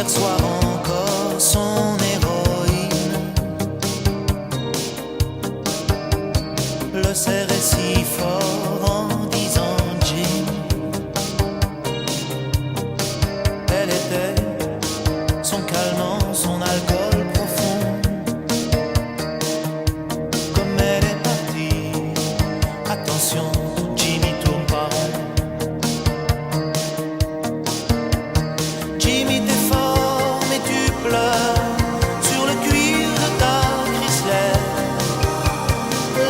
Hier soir encore son héroïne le serrait si fort en disant Jim. Elle était son calmant, son alcool profond. Comme elle est partie, attention, Jimmy tourne pas rond. Jimmy t'es fort mais tu pleures sur le cuir de ta Chrysler.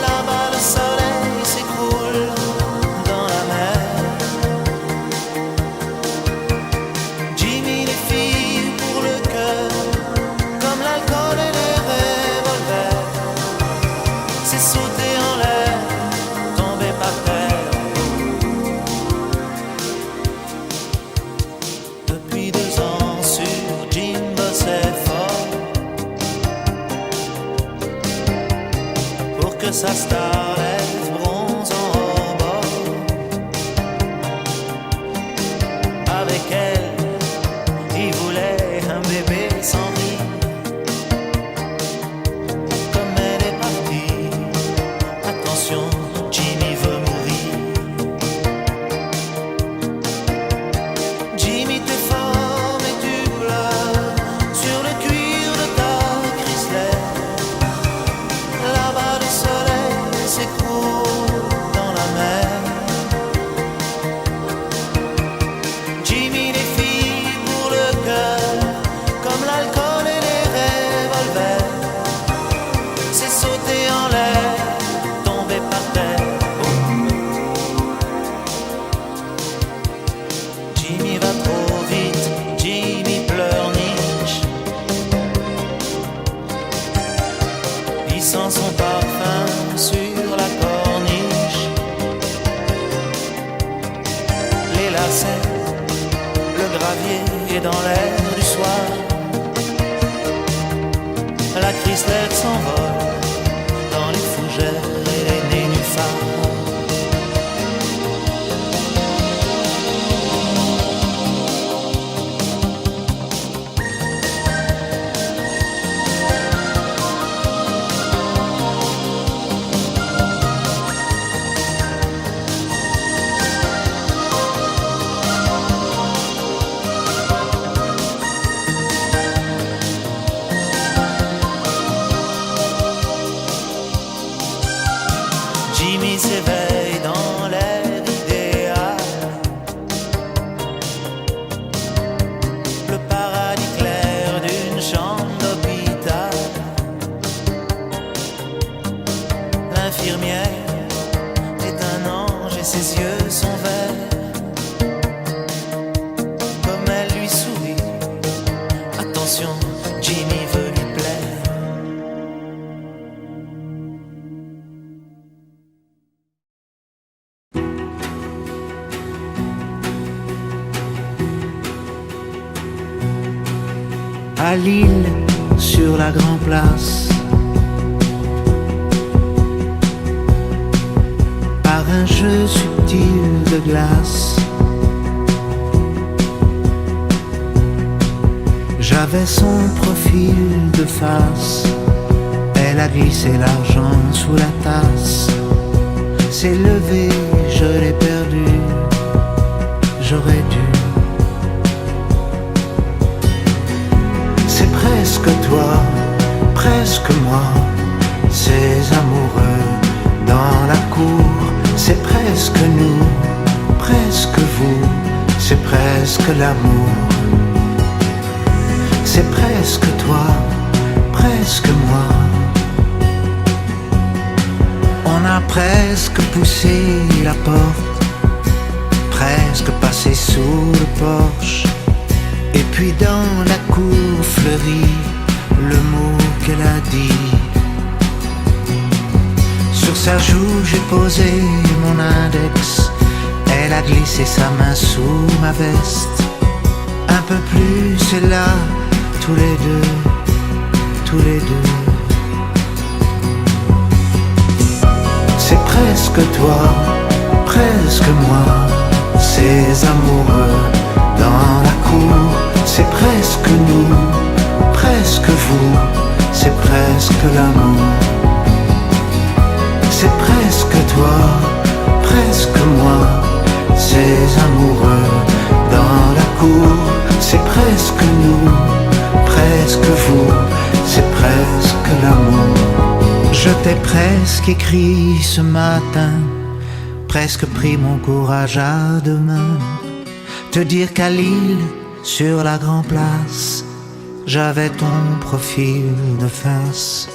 Là-bas le soleil s'écroule dans la mer. Jimmy les filles pour le cœur, comme l'alcool et les revolvers. C'est sauter en l'air, tomber par terre. Depuis 2 ans sur Jim bossait fort pour que sa starlette bronze en rebord. Avec elle, il voulait un bébé sans rire. Comme elle est partie, attention, Jimmy veut mourir. Jimmy t'es fort mais tu pleures sur le cuir de ta Chrysler. Là-bas le soleil s'écroule dans la mer. Jimmy les filles pour le cœur, comme l'alcool et les revolvers. C'est sauter en l'air, tomber par terre. Jimmy va trop vite, Jimmy pleurniche. Il sent son parfum sur la corniche. Les lacets, le gravier est dans l'air du soir. La Chrysler s'envole dans les fougères et les nénuphars. Jimmy s'éveille dans l'air idéal, le paradis clair d'une chambre d'hôpital. L'infirmière est un ange et ses yeux sont verts. Comme elle lui sourit, attention, Jimmy veut lui plaire. À Lille, sur la Grand Place, par un jeu subtil de glace, j'avais son profil de face. Elle a glissé l'argent sous la tasse. S'est levé, je l'ai perdu, j'aurais dû. C'est presque toi, presque moi, ces amoureux dans la cour. C'est presque nous, presque vous, c'est presque l'amour. C'est presque toi, presque moi. On a presque poussé la porte, presque passé sous le porche. Et puis dans la cour fleurit le mot qu'elle a dit. Sur sa joue j'ai posé mon index. Elle a glissé sa main sous ma veste. Un peu plus et là, tous les deux, tous les deux. C'est presque toi, presque moi, ces amoureux dans la cour. C'est presque nous. presque l'amour. C'est presque toi, presque moi, ces amoureux dans la cour. C'est presque nous, presque vous, c'est presque l'amour. Je t'ai presque écrit ce matin, presque pris mon courage à deux mains, te dire qu'à Lille, sur la Grand Place, j'avais ton profil de face.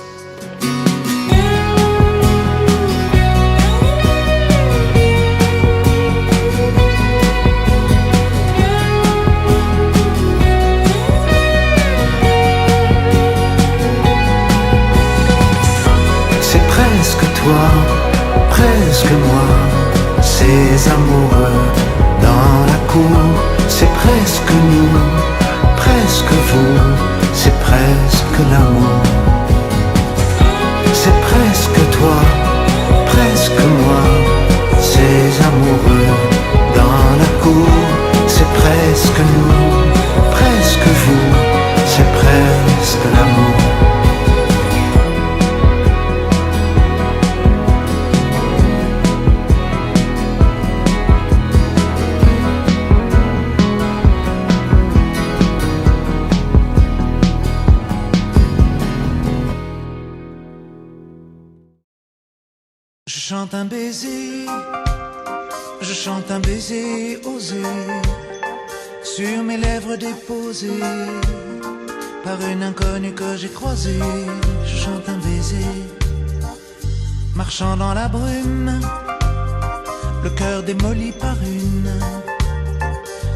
C'est presque toi, presque moi, ces amoureux dans la cour. C'est presque nous, presque vous, c'est presque l'amour. C'est presque toi, presque moi, ces amoureux dans la cour. C'est presque nous, presque vous, c'est presque l'amour. Je chante un baiser, je chante un baiser osé, sur mes lèvres déposées, par une inconnue que j'ai croisée. Je chante un baiser, marchant dans la brume, le cœur démoli par une,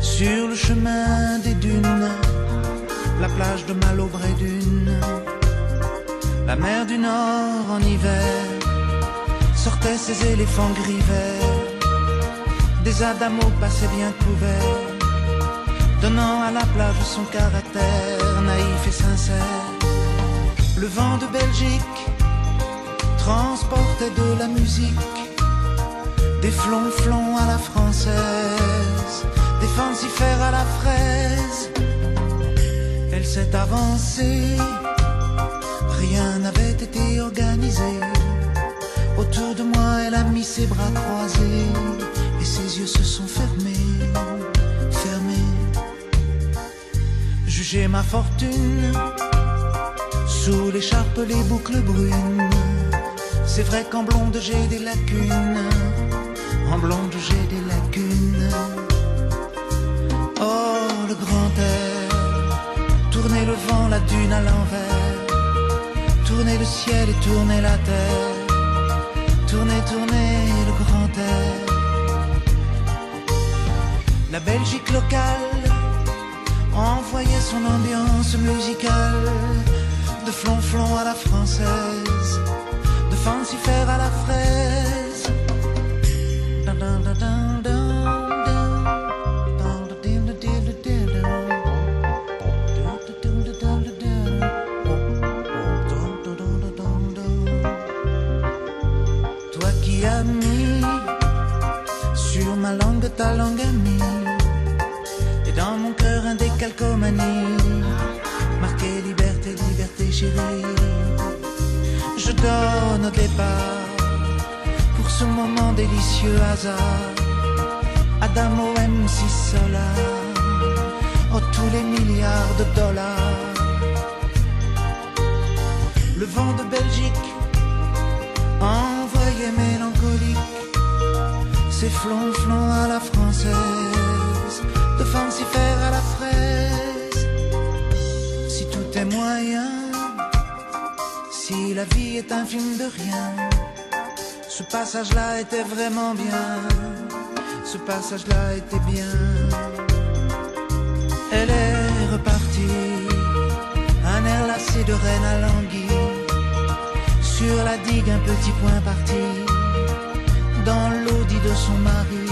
sur le chemin des dunes, la plage de Malaubre et d'une, la mer du Nord en hiver sortaient ces éléphants gris verts, des adamos passaient bien couverts, donnant à la plage son caractère naïf et sincère. Le vent de Belgique transportait de la musique, des flonflons à la française, des fancifères à la fraise. Elle s'est avancée, rien n'avait été organisé. Autour de moi, elle a mis ses bras croisés et ses yeux se sont fermés, fermés. Jugez ma fortune, sous l'écharpe les boucles brunes. C'est vrai qu'en blonde j'ai des lacunes, en blonde j'ai des lacunes. Oh, le grand air, tournez le vent, la dune à l'envers, tournez le ciel et tournez la terre. Tournez, tournez le grand air. La Belgique locale envoyait son ambiance musicale, de flonflon à la française, de fancifère à la fraise. Sur ma langue, ta langue amie, et dans mon cœur un décalcomanie, marqué liberté, liberté chérie. Je donne au départ, pour ce moment délicieux hasard, Adamo MC Solar, oh tous les milliards de dollars. Le vent de Belgique envoyé mélancolique, c'est flonflon à la française, de fancifère à la fraise. Si tout est moyen, si la vie est un film de rien, ce passage-là était vraiment bien, ce passage-là était bien. Elle est repartie, un air lassé de reine à l'anguille, sur la digue un petit point parti, dans l'audit de son mari.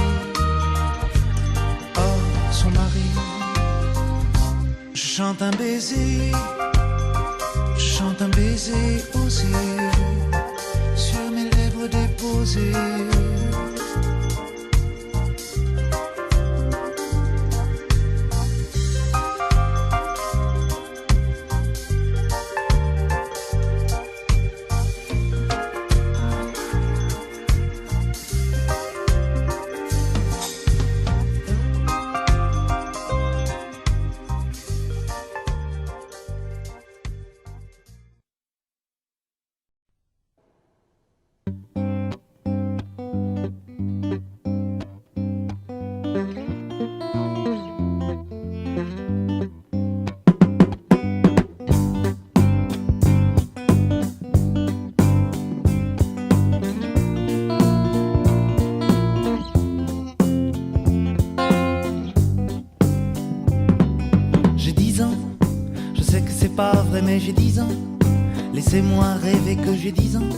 Oh, son mari. Je chante un baiser, je chante un baiser osé, sur mes lèvres déposées. pas vrai mais j'ai 10 ans. Laissez-moi rêver que j'ai 10 ans.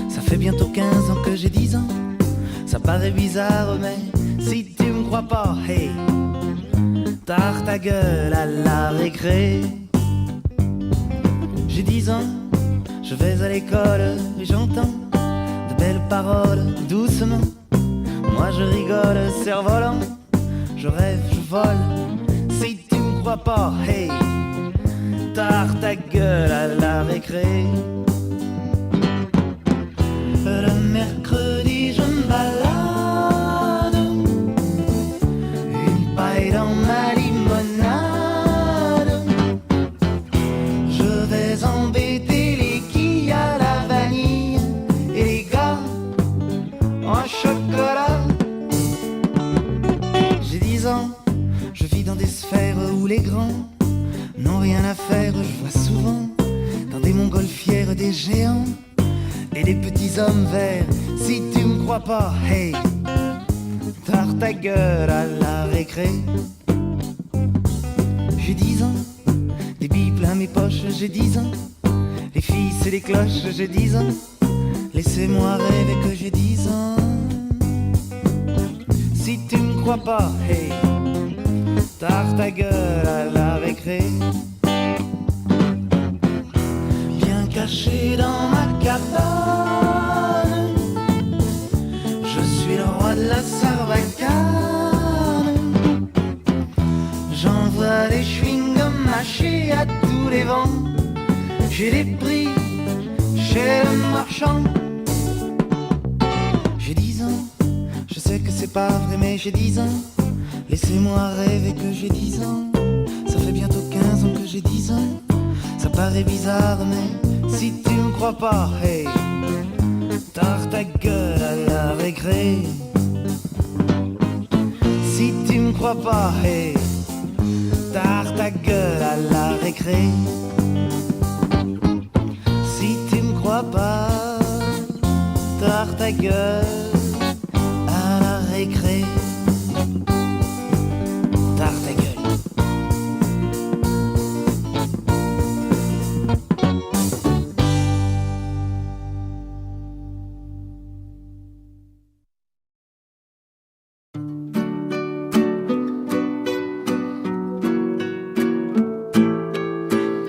Ça fait bientôt 15 ans que j'ai 10 ans. Ça paraît bizarre mais si tu me crois pas, hey, tard ta gueule à la récré. J'ai 10 ans, je vais à l'école et j'entends de belles paroles doucement. Moi je rigole, cerf-volant, je rêve, je vole. Si tu me crois pas, hey, tard ta gueule à la récré. Le mercredi je me balade, une paille dans ma limonade. Je vais embêter les quilles à la vanille et les gars en chocolat. J'ai 10 ans, je vis dans des sphères où les grands n'ont rien à faire. Je vois souvent dans des montgolfières des géants et des petits hommes verts. Si tu me crois pas, hey, tard ta gueule à la récré. J'ai 10 ans, des billes plein mes poches, j'ai 10 ans. Les filles c'est les cloches, j'ai 10 ans. Laissez-moi rêver que j'ai 10 ans. Si tu me crois pas, hey, tard ta gueule à la récré. Bien caché dans ma cabane, je suis le roi de la sarbacane. J'envoie des chewing-gums mâchés à tous les vents. J'ai des prix chez le marchand. J'ai 10 ans, je sais que c'est pas vrai mais j'ai 10 ans. Laissez-moi rêver que j'ai 10 ans. Ça fait bientôt 15 ans que j'ai 10 ans. Ça paraît bizarre mais si tu me crois pas, hey, tard ta gueule à la récré. Si tu me crois pas, hey, tard ta gueule à la récré. Si tu me crois pas, tard ta gueule à la récré. Tard ta gueule.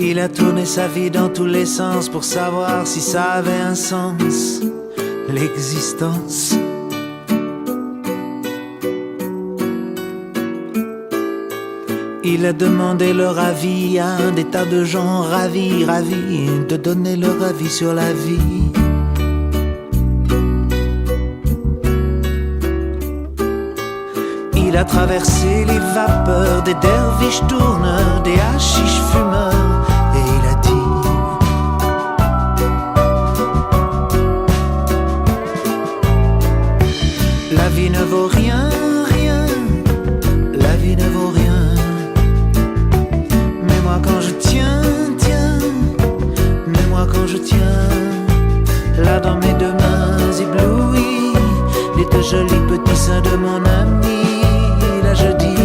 Il a tourné sa vie dans tous les sens pour savoir si ça avait un sens, l'existence. Il a demandé leur avis à des tas de gens ravis, ravis de donner leur avis sur la vie. Il a traversé les vapeurs des derviches tourneurs, des hashish fumeurs, et il a dit: la vie ne vaut rien, rien, la vie ne vaut rien. Mais moi quand je tiens, tiens, mais moi quand je tiens, là dans mes deux mains éblouies, les deux jolis petits seins de mon ami. Là je dis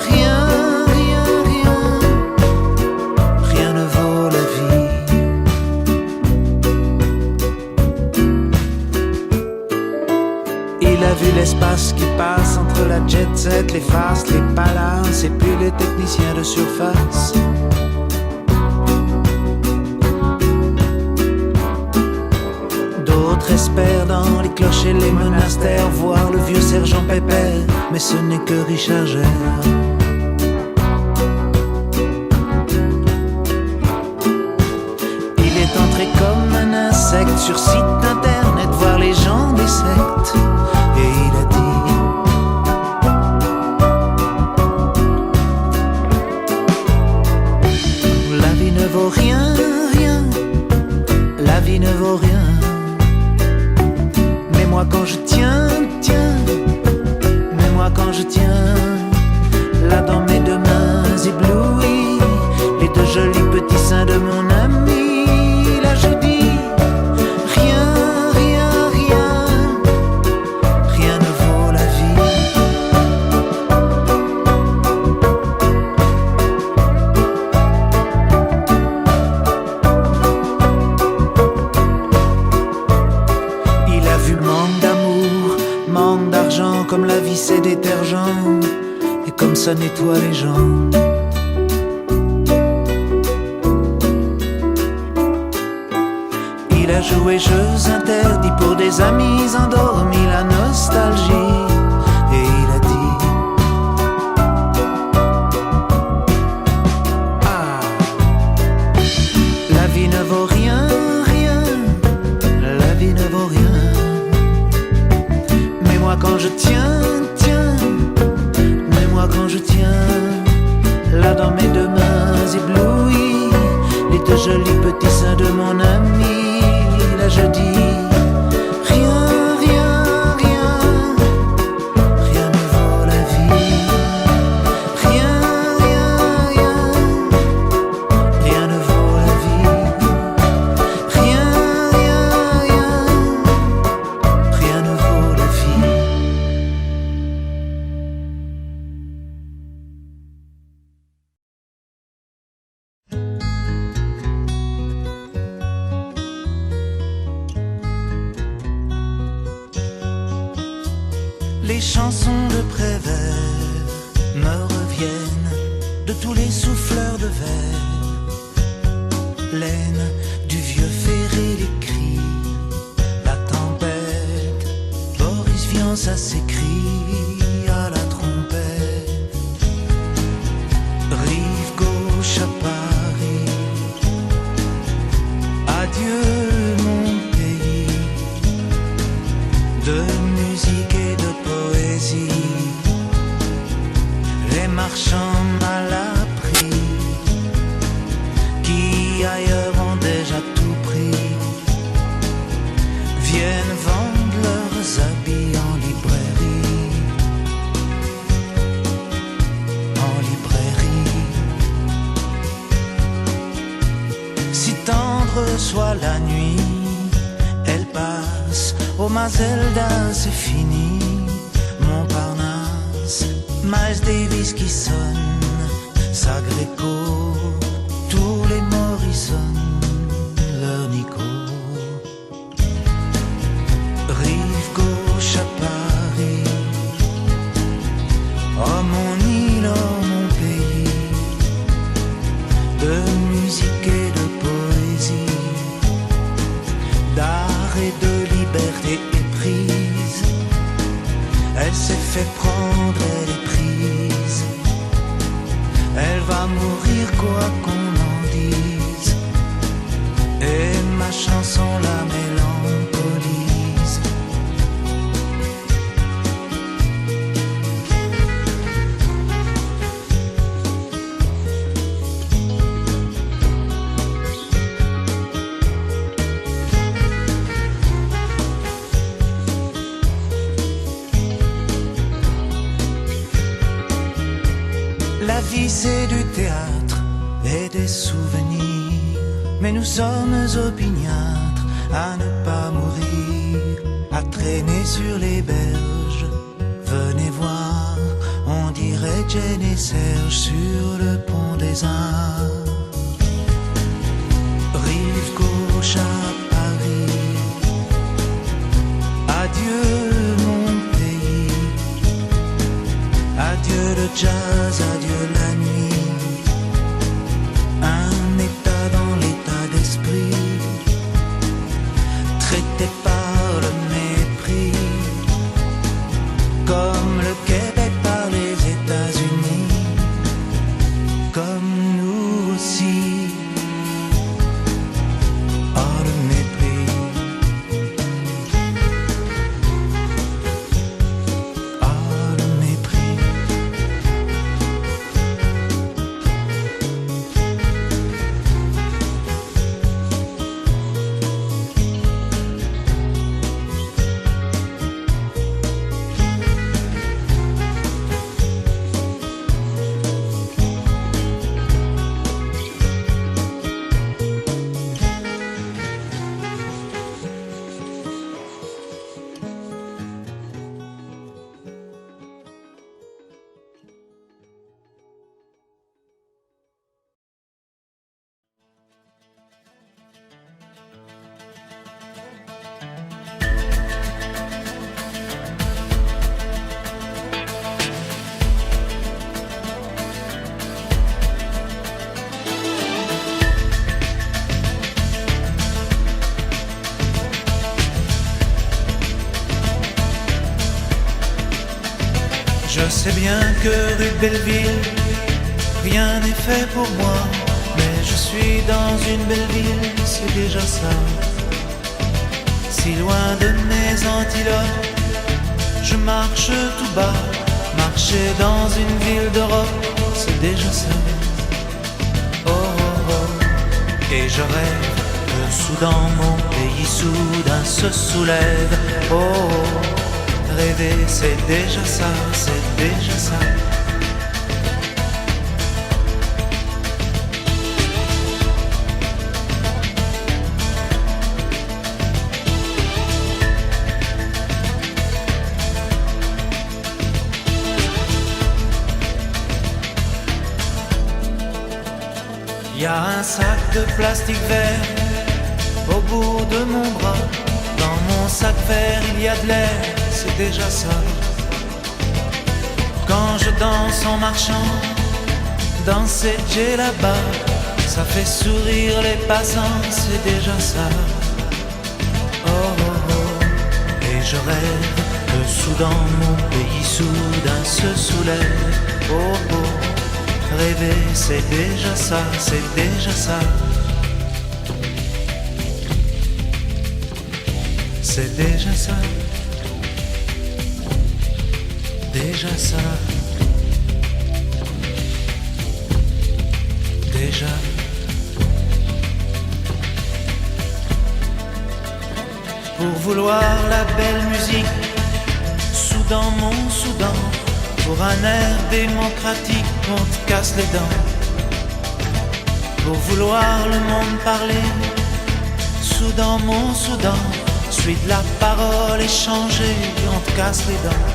rien, rien, rien, rien ne vaut la vie. Il a vu l'espace qui passe entre la jet set, les fastes, les palaces et puis les techniciens de surface. D'autres espèrent dans les cloches et les monastères voir le vieux sergent Pépère, mais ce n'est que Richard Gere. Il est entré comme un insecte sur site internet voir les gens des sectes, et il a dit: la vie ne vaut rien, rien, la vie ne vaut rien. Mais moi quand je tiens, tiens, mais moi quand je tiens, là dans mes deux mains éblouies, les deux jolis petits seins de mon ami, là je dis rien, rien, rien, ça nettoie les gens. Il a joué jeux interdits pour des amis endormis, la nostalgie. Et il a dit: ah, la vie ne vaut rien, rien, la vie ne vaut rien. Mais moi quand je tiens, quand je tiens là dans mes deux mains éblouies les deux jolis petits seins de mon ami, là je dis rien, rien, rien, rien ne vaut la vie. Rien, rien, rien, rien ne vaut la vie. Rien, rien, rien, rien ne vaut la vie. Les chansons de Prévert me reviennent de tous les souffleurs de verre. Laine du vieux ferré, les cris, la tempête. Boris Vian, ça s'écrie à la trompette. Rive gauche à Paris, adieu mon pays de musique et de poésie. Les marchands mal appris qui ailleurs ont déjà tout pris viennent vendre leurs habits en librairie. En librairie. Si tendre soit la nuit, elle passe. Oh ma Zelda, c'est fini. Montparnasse, Miles Davis qui sonne, Sagreco, tous les Morrison, leur Nico. Rive gauche à Paris, oh mon île, oh mon pays, de musique et de poésie, d'art et de liberté éprise. Elle s'est fait prendre, elle est prise. Elle va mourir quoi qu'on en dise. Et ma chanson la mélancolise. La vie c'est du théâtre et des souvenirs, mais nous sommes opiniâtres à ne pas mourir, à traîner sur les berges. Venez voir, on dirait Jane et Serge sur le pont des Arts. Rive gauche à Paris, adieu mon pays, adieu le jazz, adieu la nuit. Un état dans l'état d'esprit, traité par le mépris, comme le Québec par les États-Unis, comme nous aussi. Oh le mépris, oh le mépris. sais bien que rue de Belleville, rien n'est fait pour moi. Mais je suis dans une belle ville, c'est déjà ça. Si loin de mes antilopes, je marche tout bas. Marcher dans une ville d'Europe, c'est déjà ça. Oh, oh, oh. Et je rêve que soudain mon pays soudain se soulève. Oh, oh. Rêver, c'est déjà ça, c'est déjà ça. Il y a un sac de plastique vert au bout de mon bras. Dans mon sac vert il y a de l'air, c'est déjà ça. Quand je danse en marchant dans cette jet là-bas, ça fait sourire les passants, c'est déjà ça. Oh, oh, oh. Et je rêve que soudain mon pays soudain se soulève. Oh, oh. Rêver, c'est déjà ça, c'est déjà ça. C'est déjà ça. Déjà ça. Déjà. Pour vouloir la belle musique, Soudan, mon Soudan. Pour un air démocratique, on te casse les dents. Pour vouloir le monde parler, Soudan, mon Soudan. Suis de la parole échangée, on te casse les dents.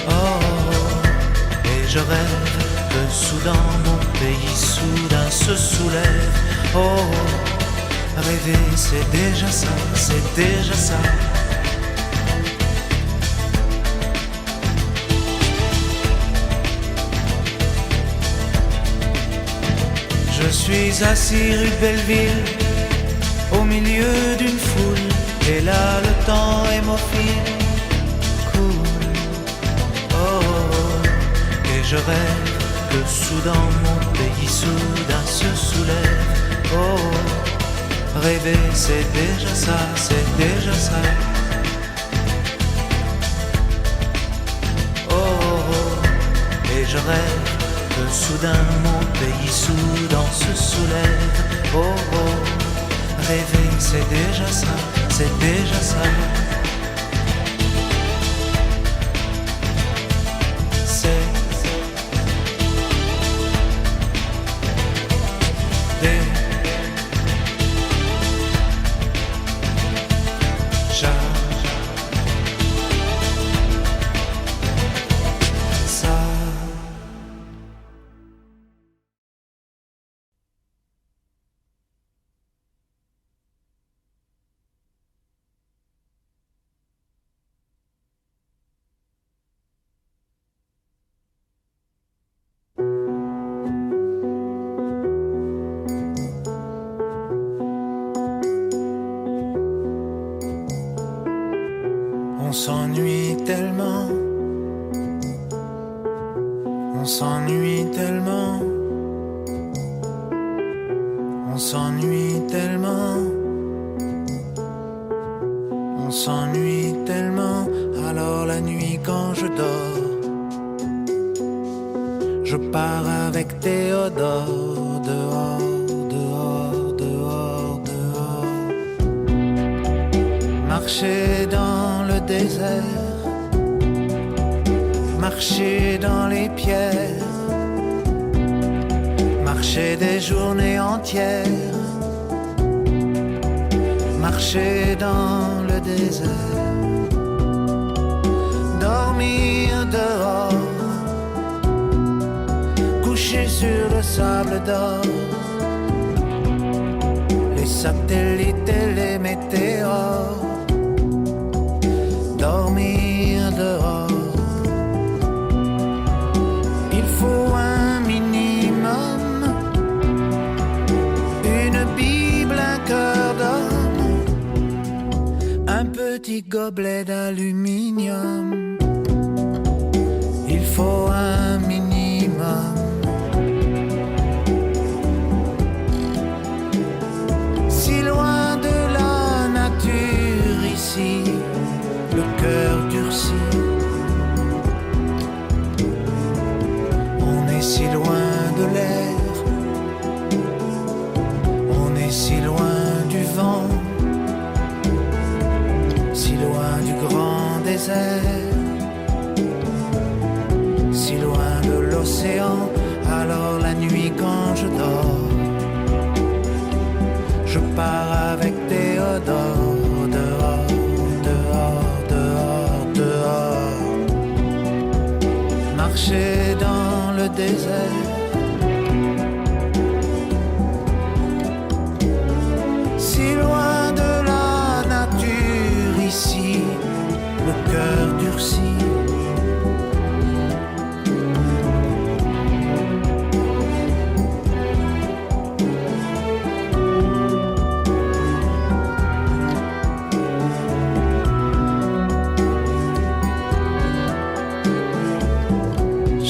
Oh, oh, oh. Et je rêve que soudain mon pays soudain se soulève. Oh, oh. Rêver, c'est déjà ça, c'est déjà ça. Je suis assis rue de Belleville, au milieu d'une foule, et là le temps hémophile coule. Oh, oh, oh. Et je rêve que soudain mon pays soudain se soulève. Oh, oh. Rêver c'est déjà ça, c'est déjà ça. Oh, oh, oh. Et je rêve que soudain mon pays soudain se soulève. Oh, oh. Rêver c'est déjà ça, c'est déjà ça. C'est déjà ça. On s'ennuie tellement, on s'ennuie tellement, on s'ennuie tellement, on s'ennuie tellement. Alors la nuit quand je dors, je pars avec Théodore dehors, dehors, dehors, dehors. Marcher dans le désert, marcher dans les pierres, marcher des journées entières, marcher dans le désert, dormir dehors, coucher sur le sable d'or, les satellites et les météores. Dormir dehors, il faut un minimum, une Bible, un cœur d'homme, un petit gobelet d'aluminium. Il est si loin de l'air, on est si loin du vent, si loin du grand désert, si loin de l'océan. Alors la nuit quand je dors, je pars avec Théodore dehors, dehors, dehors, dehors, marcher dans le désert. Si loin de la nature ici, le cœur durci.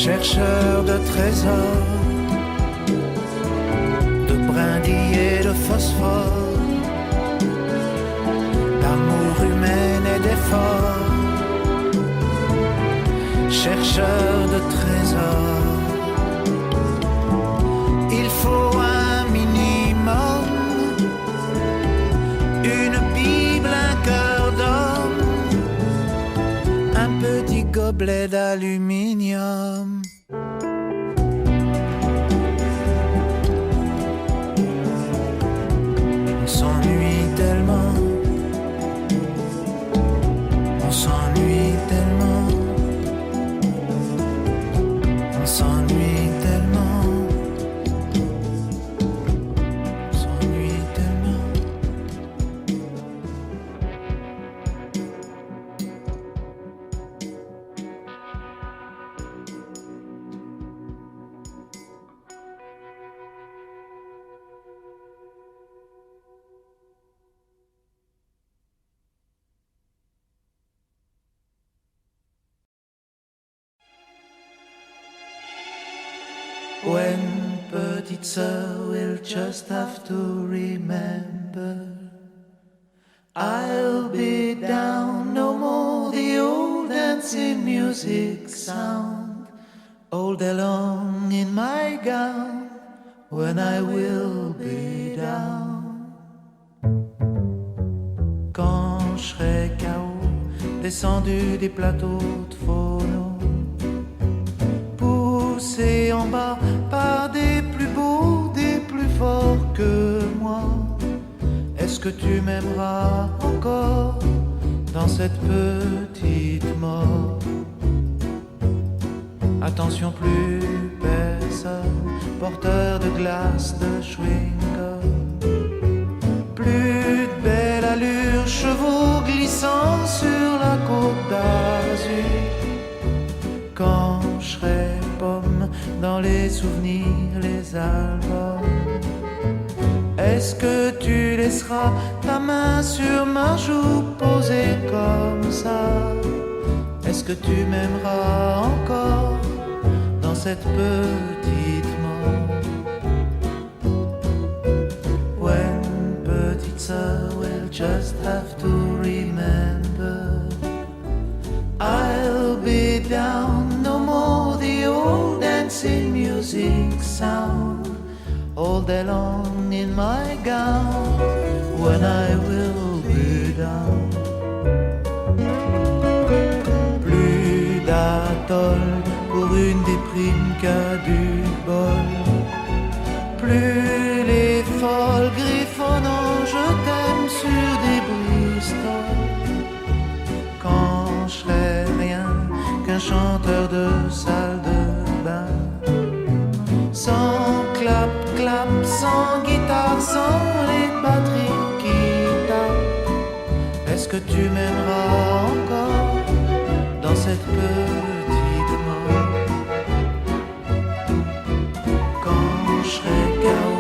Chercheur de trésors, de brindilles et de phosphore, d'amour humain et d'effort. Chercheur de trésors, il faut un minimum, une Bible, un cœur d'homme, un petit gobelet d'aluminium. On s'ennuie tellement, on s'ennuie tellement, on s'ennuie tellement, on s'ennuie tellement. When petite sœur will just have to remember, I'll be down, no more the old dancing music sound, all day long in my gown, when I will be down. Quand je serai KO, descendu des plateaux de phono, poussé en bas par des plus beaux, des plus forts que moi. Est-ce que tu m'aimeras encore dans cette petite mort? Attention, plus personne, porteur de glace, de chewing-gum, plus de belle allure, chevaux glissant sur la côte d'Azur. Quand je serai pomme dans les souvenirs, les albums, est-ce que tu laisseras ta main sur ma joue posée comme ça? Est-ce que tu m'aimeras encore dans cette petite mort? When petite sœur will just have to remember, I'll be down, no more the old dancing music sound, all day long in my gown, when I will be down. Plus d'atoll pour une déprime qu'à du bol, plus les folles griffonnant je t'aime sur des Bristol. Quand je serai rien qu'un chanteur de salle de bain, sans clap, clap, sans guitare, sans les batteries qui tapent. Est-ce que tu m'aimeras encore dans cette petite mort? Quand je serai KO,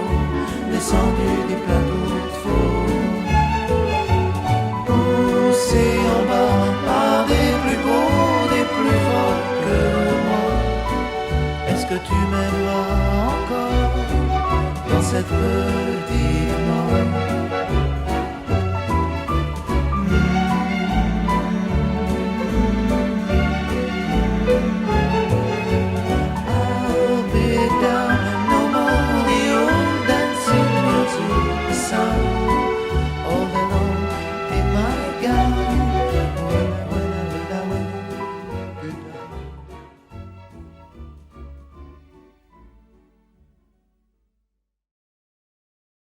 descendu des plateaux de faux, poussé en bas par des plus beaux, des plus forts que moi. Est-ce que tu m'aimeras encore dans cette petite mort?